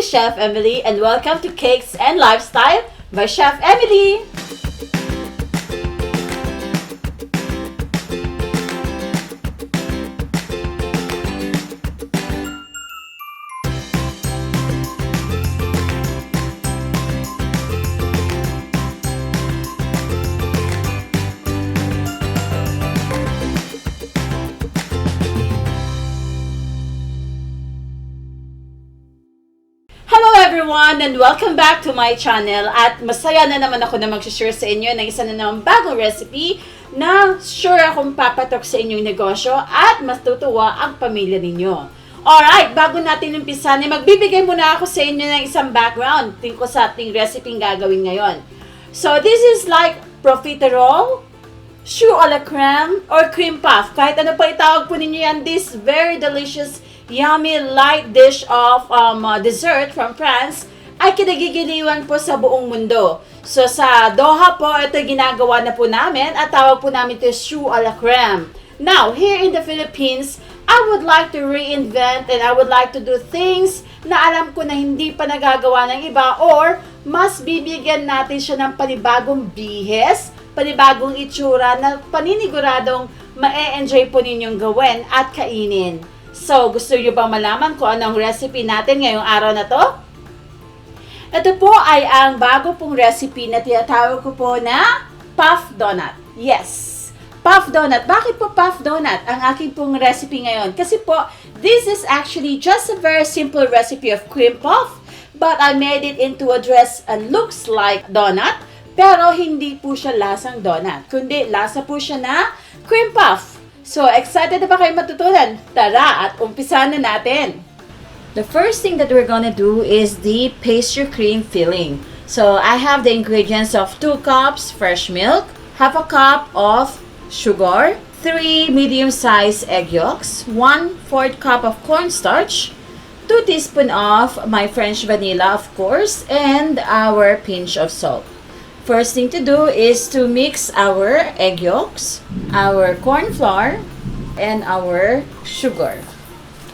is Chef Emily and welcome to Cakes and Lifestyle by Chef Emily. Hello everyone and welcome back to my channel at masaya na naman ako na mag-share sa inyo ng isa na naman bagong recipe na sure akong papatok sa inyong negosyo at matutuwa ang pamilya ninyo. Alright, bago natin umpisan, magbibigay muna ako sa inyo ng isang background tungkol sa ating recipe gagawin ngayon. So this is like profiterole, choux à la crème, or cream puff. Kahit ano pa itawag po ninyo yan, this very delicious yummy light dish of dessert from France ay kinagigiliwan po sa buong mundo. So sa Doha po, ito ginagawa na po namin at tawag po namin ito choux à la crème. Now, here in the Philippines, I would like to reinvent and I would like to do things na alam ko na hindi pa nagagawa ng iba or mas bibigyan natin siya ng panibagong bihes, panibagong itsura na paniniguradong ma-enjoy po ninyong gawin at kainin. So, gusto nyo ba malaman kung anong recipe natin ngayong araw na to? Ito po ay ang bago pong recipe na tinatawag ko po na Puff Doughnut. Yes, Puff Doughnut. Bakit po Puff Doughnut ang aking pong recipe ngayon? Kasi po, this is actually just a very simple recipe of cream puff, but I made it into a dress and looks like donut, pero hindi po siya lasang donut, kundi lasa po siya na cream puff. So, excited na ba kayo matutunan? Tara at umpisahan na natin! The first thing that we're gonna do is the pastry cream filling. So, I have the ingredients of 2 cups fresh milk, half a cup of sugar, 3 medium-sized egg yolks, 1/4 cup of cornstarch, 2 teaspoons of my French vanilla, of course, and our pinch of salt. First thing to do is to mix our egg yolks, our corn flour, and our sugar.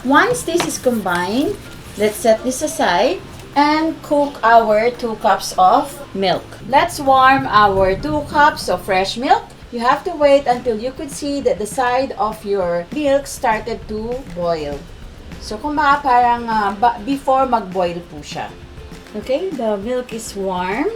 Once this is combined, let's set this aside and cook our 2 cups of milk. Let's warm our 2 cups of fresh milk. You have to wait until you could see that the side of your milk started to boil. So kung baka parang before mag-boil po siya. Okay, the milk is warm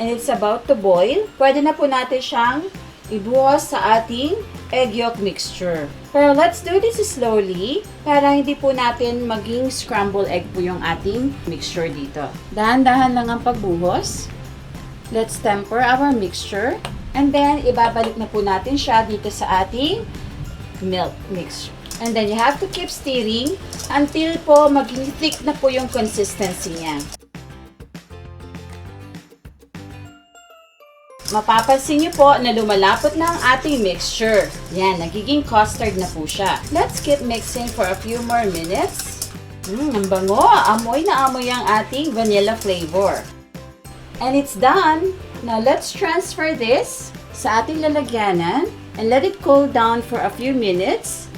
and it's about to boil. Pwede na po natin siyang ibuhos sa ating egg yolk mixture. Pero let's do this slowly para hindi po natin maging scrambled egg po yung ating mixture dito. Dahan-dahan lang ang pagbuhos. Let's temper our mixture. And then, ibabalik na po natin siya dito sa ating milk mixture. And then, you have to keep stirring until po maging thick na po yung consistency niya. Mapapansin niyo po na lumalapot na ang ating mixture. Yan, nagiging custard na po siya. Let's keep mixing for a few more minutes. Ang bango! Amoy na amoy ang ating vanilla flavor. And it's done! Now, let's transfer this sa ating lalagyanan and let it cool down for a few minutes.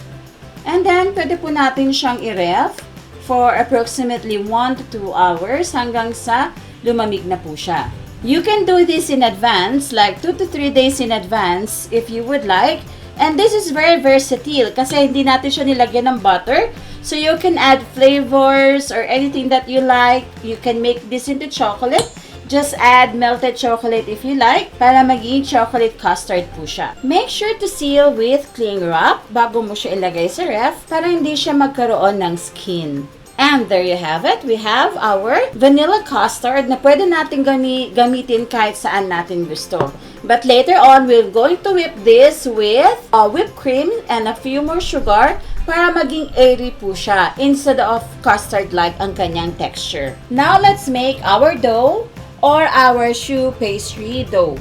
And then, pwede po natin siyang i-ref for approximately 1 to 2 hours hanggang sa lumamig na po siya. You can do this in advance, like 2 to 3 days in advance if you would like. And this is very versatile kasi hindi natin siya nilagyan ng butter. So you can add flavors or anything that you like. You can make this into chocolate. Just add melted chocolate if you like para maging chocolate custard po siya. Make sure to seal with cling wrap bago mo siya ilagay sa ref para hindi siya magkaroon ng skin. And there you have it. We have our vanilla custard na pwede natin gamitin kahit saan natin gusto. But later on, we're going to whip this with whipped cream and a few more sugar para maging airy po siya instead of custard-like ang kanyang texture. Now, let's make our dough or our choux pastry dough.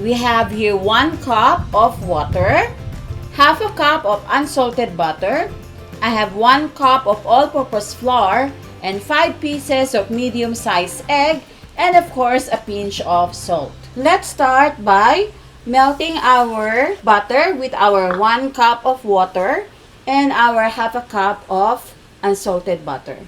We have here 1 cup of water, half a cup of unsalted butter, I have 1 cup of all-purpose flour and 5 pieces of medium-sized egg and of course a pinch of salt. Let's start by melting our butter with our 1 cup of water and our half a cup of unsalted butter.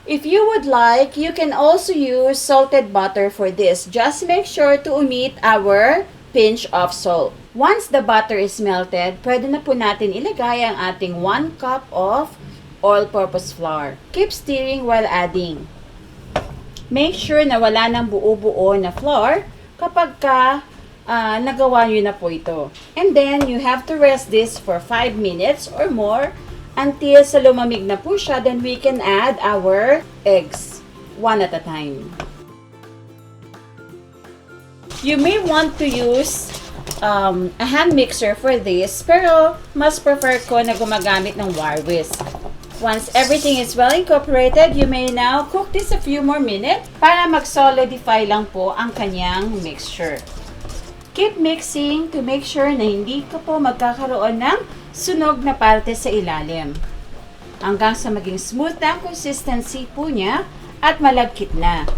If you would like, you can also use salted butter for this. Just make sure to omit our pinch of salt. Once the butter is melted, pwede na po natin ilagay ang ating 1 cup of all-purpose flour. Keep stirring while adding. Make sure na wala ng buo-buo na flour kapag nagawa nyo na po ito. And then, you have to rest this for 5 minutes or more until sa lumamig na po siya. Then, we can add our eggs, one at a time. You may want to use a hand mixer for this, pero mas prefer ko na gumagamit ng wire whisk. Once everything is well incorporated, you may now cook this a few more minutes para mag-solidify lang po ang kanyang mixture. Keep mixing to make sure na hindi ka po magkakaroon ng sunog na parte sa ilalim. Hanggang sa maging smooth na ang consistency po niya at malagkit na.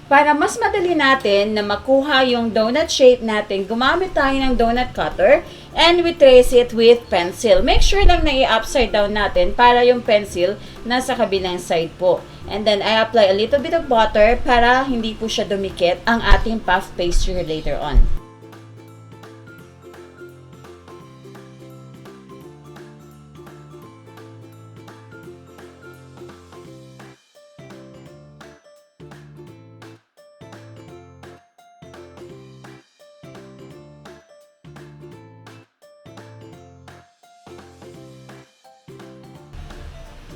Para mas madali natin na makuha yung donut shape natin, gumamit tayo ng donut cutter and we trace it with pencil. Make sure lang na i-upside down natin para yung pencil nasa kabilang side po. And then I apply a little bit of butter para hindi po siya dumikit ang ating puff pastry later on.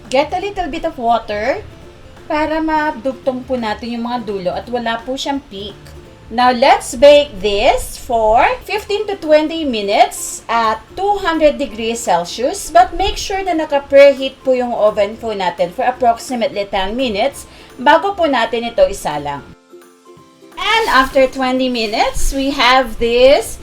Get a little bit of water para madugtong po natin yung mga dulo at wala po siyang peak. Now, let's bake this for 15 to 20 minutes at 200 degrees Celsius. But make sure na naka-preheat po yung oven po natin for approximately 10 minutes bago po natin ito isalang. And after 20 minutes, we have this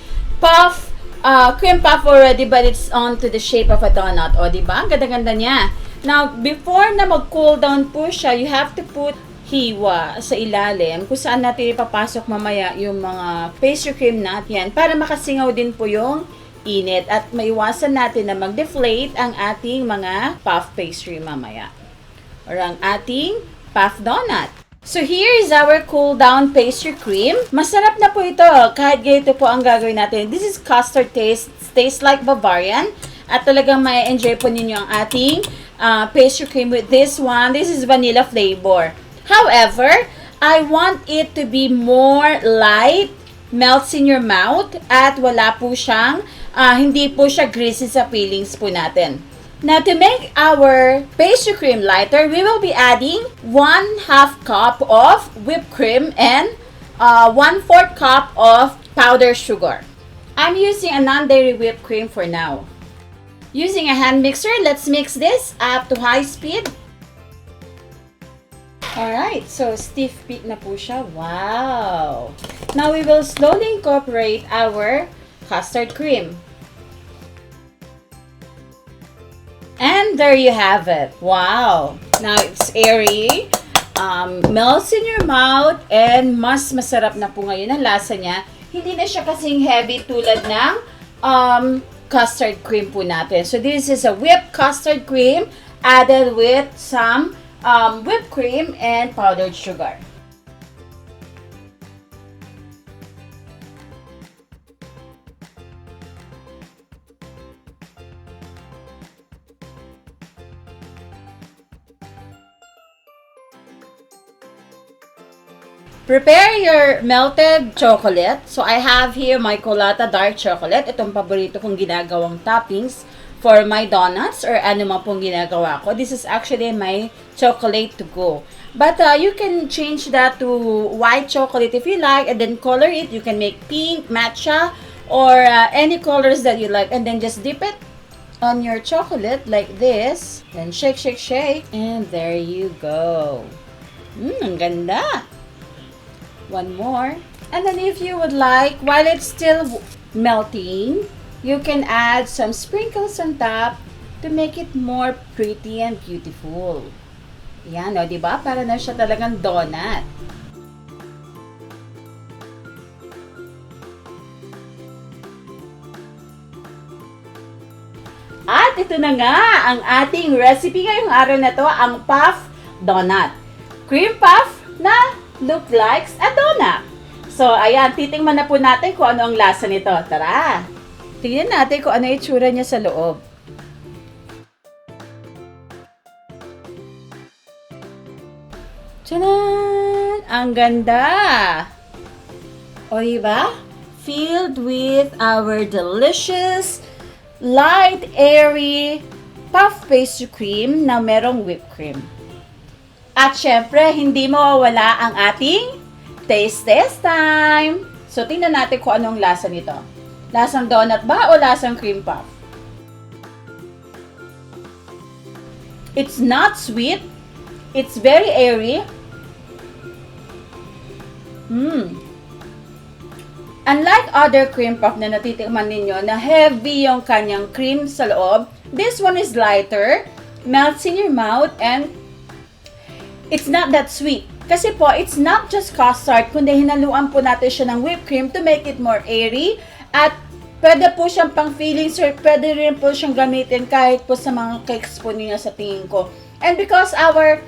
cream puff already, but it's on to the shape of a donut. O, diba? Ang ganda-ganda niya. Now, before na mag-cool down po siya, you have to put hiwa sa ilalim kung saan natin ipapasok mamaya yung mga pastry cream natin para makasingaw din po yung init at maiwasan natin na mag-deflate ang ating mga puff pastry mamaya or ang ating puff donut. So, here is our cool down pastry cream. Masarap na po ito kahit ganito po ang gagawin natin. This is custard taste. Tastes like Bavarian. At talagang ma-enjoy po ninyo ang ating pastry cream with this one. This is vanilla flavor. However, I want it to be more light, melts in your mouth, at wala po siyang, hindi po siya greasy sa fillings po natin. Now, to make our pastry cream lighter, we will be adding 1/2 cup of whipped cream and 1/4 cup of powdered sugar. I'm using a non-dairy whipped cream for now. Using a hand mixer, let's mix this up to high speed. Alright, so stiff peak na po siya. Wow! Now we will slowly incorporate our custard cream. And there you have it. Wow! Now it's airy, melts in your mouth, and mas masarap na po ngayon ang lasa niya. Hindi na siya kasing heavy tulad ng custard cream po natin. So this is a whipped custard cream added with some whipped cream and powdered sugar. Prepare your melted chocolate. So, I have here my Colata dark chocolate. Itong paborito kong ginagawang toppings for my donuts or ano man pong ginagawa ko. This is actually my chocolate to go. But you can change that to white chocolate if you like and then color it. You can make pink, matcha, or any colors that you like. And then just dip it on your chocolate like this. Then shake, shake, shake. And there you go. Ang ganda! One more. And then if you would like, while it's still melting, you can add some sprinkles on top to make it more pretty and beautiful. Yan, o, diba? Para na siya talagang donut. At At ito na nga ang ating recipe ngayong araw na to, ang puff donut. Cream puff na look like a donut. So, ayan, titingnan na po natin kung ano ang lasa nito. Tara! Tingnan natin kung ano yung itsura niya sa loob. Tadaan! Ang ganda! O, diba? Filled with our delicious, light, airy puff pastry cream na merong whipped cream. At syempre, hindi mawawala ang ating taste test time. So, tingnan natin kung anong lasa nito. Lasang donut ba o lasang cream puff? It's not sweet. It's very airy. Unlike other cream puff na natitikman ninyo na heavy yung kanyang cream sa loob, this one is lighter, melts in your mouth, and it's not that sweet. Kasi po, it's not just custard, kundi hinaluan po natin siya ng whipped cream to make it more airy. At pwede po siyang pang fillings or pwede rin po siyang gamitin kahit po sa mga cakes po niyo sa tingin ko. And because our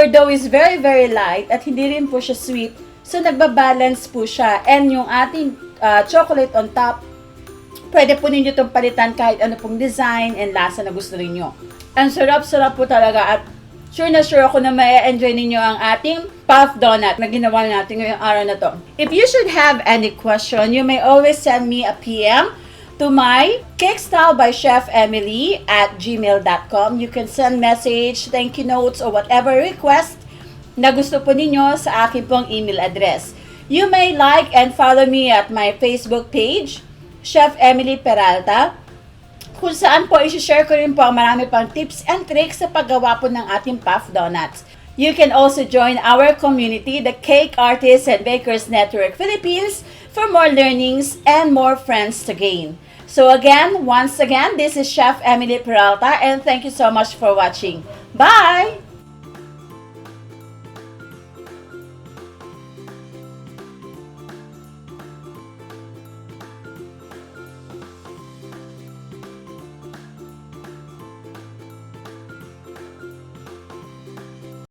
dough is very, very light at hindi rin po siya sweet, so nagbabalance po siya. And yung ating chocolate on top, pwede po ninyo itong palitan kahit ano pong design and lasa na gusto ninyo. Ang sarap-sarap po talaga at sure na sure ako na ma-enjoy ninyo ang ating puff donut na ginawa natin ngayong araw na to. If you should have any question, you may always send me a PM to my Cake Style by Chef Emily at gmail.com. You can send message, thank you notes, or whatever request na gusto po ninyo sa akin pong email address. You may like and follow me at my Facebook page, Chef Emily Peralta, kung saan po isi-share ko rin po ang marami pang tips and tricks sa paggawa po ng ating puff donuts. You can also join our community, the Cake Artists and Bakers Network Philippines, for more learnings and more friends to gain. So again, once again, this is Chef Emily Peralta and thank you so much for watching. Bye!